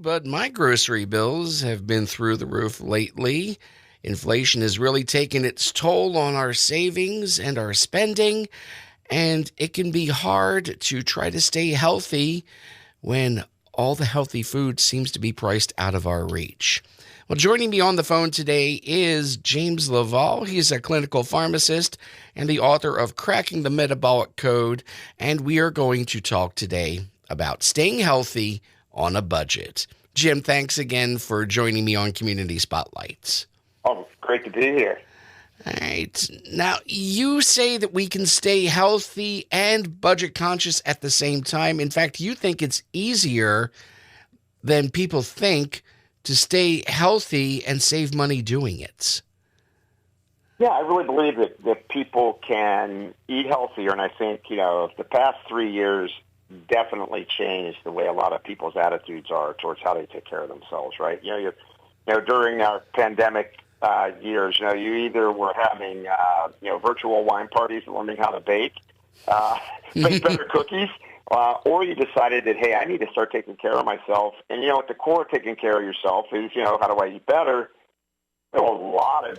but my grocery bills have been through the roof lately. Inflation has really taken its toll on our savings and our spending, and it can be hard to try to stay healthy when all the healthy food seems to be priced out of our reach. Well, joining me on the phone today is James LaValle. He's a clinical pharmacist and the author of Cracking the Metabolic Code, and we are going to talk today about staying healthy on a budget. Jim, thanks again for joining me on Community Spotlights. Oh, great to be here. All right. Now, you say that we can stay healthy and budget conscious at the same time. In fact, you think it's easier than people think to stay healthy and save money doing it. Yeah, I really believe that people can eat healthier, and I think, the past 3 years definitely changed the way a lot of people's attitudes are towards how they take care of themselves, right? During our pandemic years, you either were having, virtual wine parties and learning how to bake better cookies, or you decided that, hey, I need to start taking care of myself. And, at the core of taking care of yourself is, how do I eat better? There are a lot of,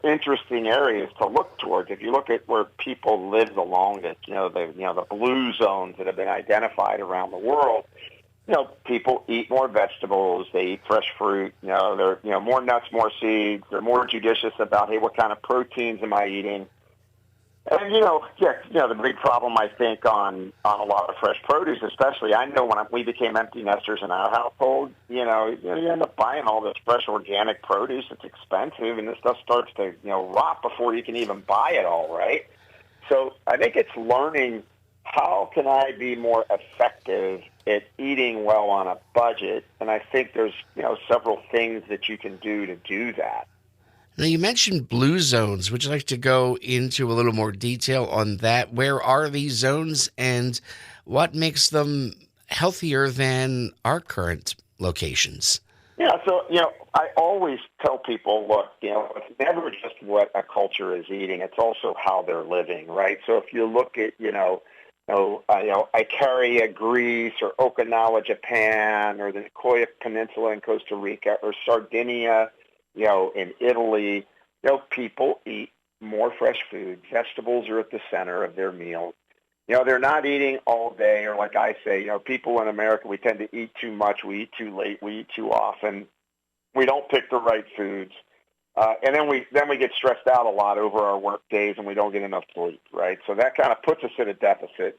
interesting areas to look towards. If you look at where people live along it, the blue zones that have been identified around the world, people eat more vegetables, they eat fresh fruit, they're, more nuts, more seeds, they're more judicious about, hey, what kind of proteins am I eating? And, the big problem, I think, on a lot of fresh produce, especially, I know when we became empty nesters in our household, you end up buying all this fresh organic produce. It's expensive, and this stuff starts to, rot before you can even buy it all, right? So I think it's learning how can I be more effective at eating well on a budget, and I think there's, several things that you can do that. Now, you mentioned blue zones. Would you like to go into a little more detail on that? Where are these zones and what makes them healthier than our current locations? Yeah, so, I always tell people, look, it's never just what a culture is eating. It's also how they're living, right? So if you look at, Icaria, Greece, or Okinawa, Japan, or the Nicoya Peninsula in Costa Rica, or Sardinia, in Italy, people eat more fresh food. Vegetables are at the center of their meals. They're not eating all day, or like I say, people in America, we tend to eat too much, we eat too late, we eat too often. We don't pick the right foods. And then we get stressed out a lot over our work days, and we don't get enough sleep, right? So that kind of puts us at a deficit.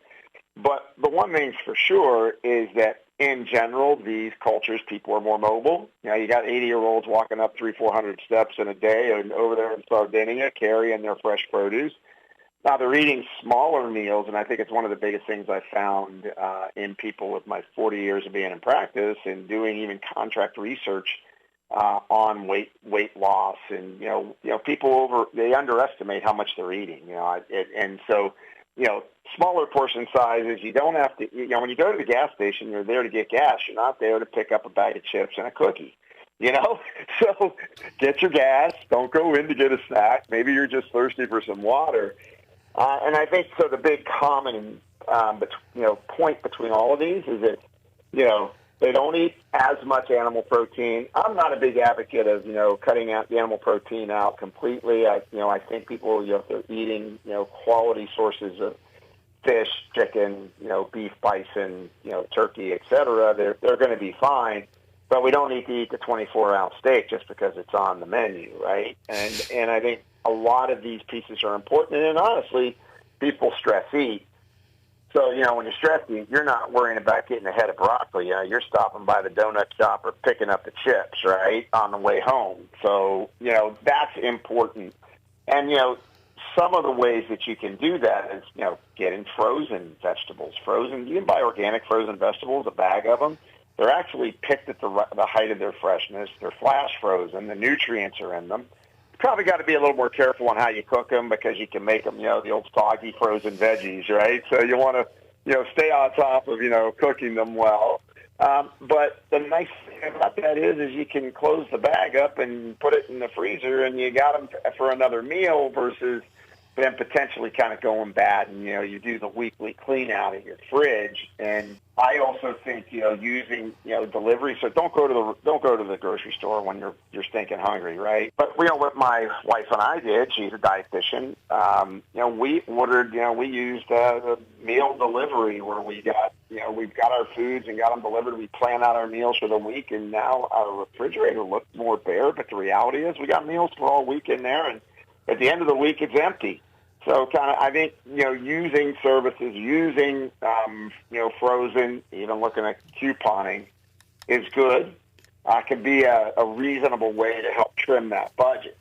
But the one thing for sure is that in general, these cultures, people are more mobile. You got 80-year-olds walking up 300-400 steps in a day, and over there in Sardinia carrying their fresh produce. Now, they're eating smaller meals, and I think it's one of the biggest things I found in people with my 40 years of being in practice and doing even contract research on weight loss. And, people they underestimate how much they're eating, and so, smaller portion sizes, you don't have to, when you go to the gas station, you're there to get gas. You're not there to pick up a bag of chips and a cookie, So get your gas. Don't go in to get a snack. Maybe you're just thirsty for some water. And I think so the big common, point between all of these is that, they don't eat as much animal protein. I'm not a big advocate of, cutting out the animal protein out completely. I think people, if they're eating, quality sources of fish, chicken, beef, bison, turkey, et cetera, they're going to be fine. But we don't need to eat the 24-ounce steak just because it's on the menu, right? And I think a lot of these pieces are important. And honestly, people stress eat. So, when you're stressed eat, you're not worrying about getting a head of broccoli. You're stopping by the donut shop or picking up the chips, right, on the way home. So, that's important. And, some of the ways that you can do that is, getting frozen vegetables. You can buy organic frozen vegetables, a bag of them. They're actually picked at the height of their freshness. They're flash frozen. The nutrients are in them. You probably got to be a little more careful on how you cook them because you can make them, the old soggy frozen veggies, right? So you want to, stay on top of, cooking them well. But the nice thing about that is you can close the bag up and put it in the freezer and you got them for another meal versus, then potentially kind of going bad, and you do the weekly clean out of your fridge. And I also think using delivery. So don't go to the grocery store when you're stinking hungry, right? But what my wife and I did, she's a dietitian. We ordered, we used the meal delivery where we've got our foods and got them delivered. We plan out our meals for the week, and now our refrigerator looks more bare. But the reality is, we got meals for all week in there, and at the end of the week, it's empty. So I think, using services, using, frozen, even looking at couponing is good. Can be a reasonable way to help trim that budget.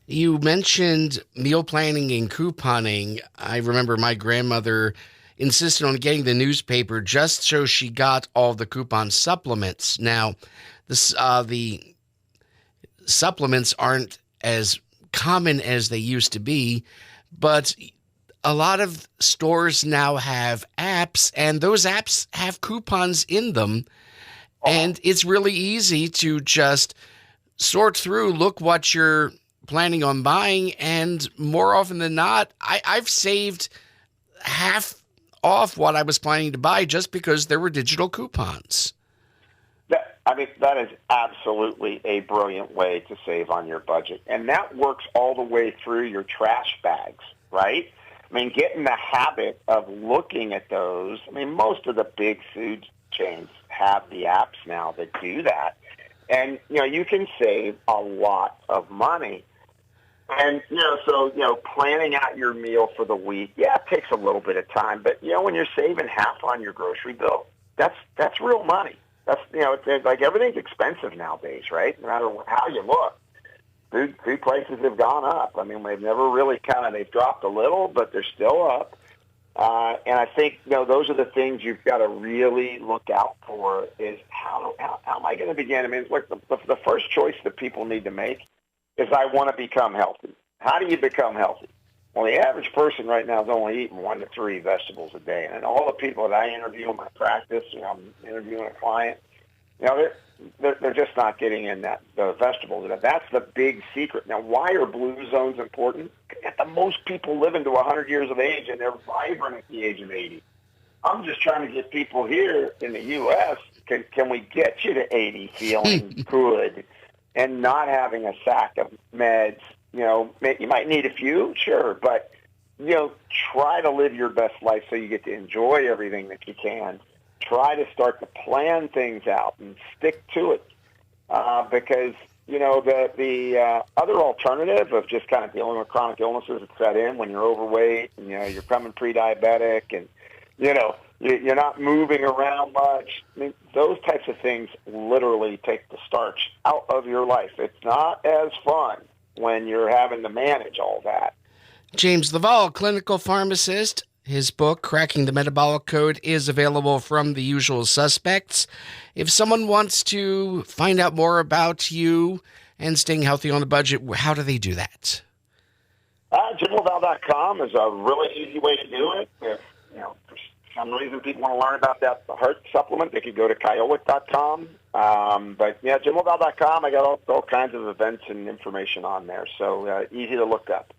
You mentioned meal planning and couponing. I remember my grandmother insisted on getting the newspaper just so she got all the coupon supplements. Now, the supplements aren't as common as they used to be, but a lot of stores now have apps, and those apps have coupons in them. And it's really easy to just sort through, look what you're planning on buying, and more often than not, I've saved half off what I was planning to buy just because there were digital coupons. That is absolutely a brilliant way to save on your budget. And that works all the way through your trash bags, right? Get in the habit of looking at those. Most of the big food chains have the apps now that do that. And, you can save a lot of money. And, planning out your meal for the week, it takes a little bit of time. But, when you're saving half on your grocery bill, that's real money. That's, it's like everything's expensive nowadays, right? No matter how you look. Food prices have gone up. They've never really they've dropped a little, but they're still up. And I think, those are the things you've got to really look out for is how am I going to begin? Look, the first choice that people need to make is I want to become healthy. How do you become healthy? Well, the average person right now is only eating 1 to 3 vegetables a day. And all the people that I interview in my practice, I'm interviewing a client, they're just not getting in the vegetables. That's the big secret. Now, why are blue zones important? The most people living to 100 years of age, and they're vibrant at the age of 80. I'm just trying to get people here in the U.S., can we get you to 80 feeling good and not having a sack of meds? You might need a few, sure, but, try to live your best life so you get to enjoy everything that you can. Try to start to plan things out and stick to it because, the other alternative of just kind of dealing with chronic illnesses that set in when you're overweight and, you're coming pre-diabetic and, you're not moving around much. Those types of things literally take the starch out of your life. It's not as fun when you're having to manage all that. James LaValle, clinical pharmacist. His book, Cracking the Metabolic Code, is available from the usual suspects. If someone wants to find out more about you and staying healthy on a budget, how do they do that? JimLaValle.com is a really easy way to do it. If, for some reason people want to learn about the heart supplement, they could go to Kyolic.com. But JimLaValle.com, I got all kinds of events and information on there, so easy to look up.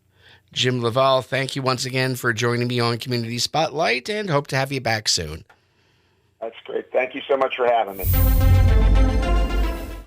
Jim LaValle, thank you once again for joining me on Community Spotlight, and hope to have you back soon. That's great. Thank you so much for having me.